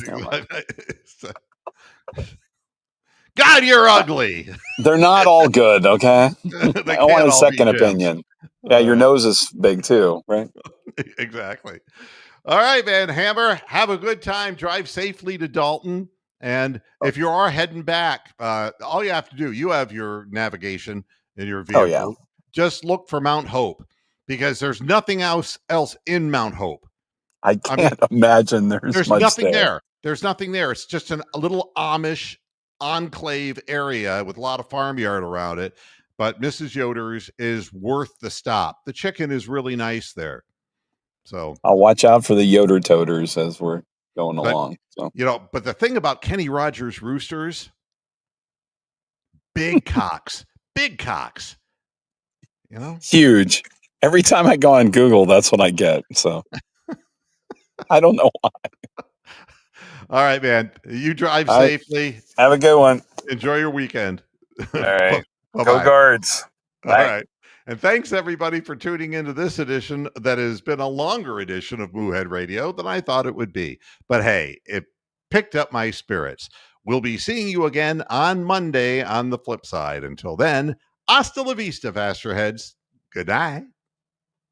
God, you're ugly. They're not all good, okay? I want a second opinion. Yeah, your nose is big too, right? Exactly. All right, man. Hammer, have a good time. Drive safely to Dalton. And if you are heading back, all you have to do, you have your navigation in your vehicle. Oh, yeah. Just look for Mount Hope because there's nothing else in Mount Hope. I can't imagine there's much nothing there. There's nothing there. It's just a little Amish enclave area with a lot of farmyard around it. But Mrs. Yoder's is worth the stop. The chicken is really nice there. So I'll watch out for the Yoder toters as we're going along. So but the thing about Kenny Rogers Roosters, big cocks. Huge. Every time I go on Google, that's what I get. So I don't know why. All right, man. You drive safely. Have a good one. Enjoy your weekend. All right. Bye-bye. Go Guards. All right. And thanks, everybody, for tuning into this edition that has been a longer edition of Moohead Radio than I thought it would be. But hey, it picked up my spirits. We'll be seeing you again on Monday on the flip side. Until then, hasta la vista, Fasterheads. Good night.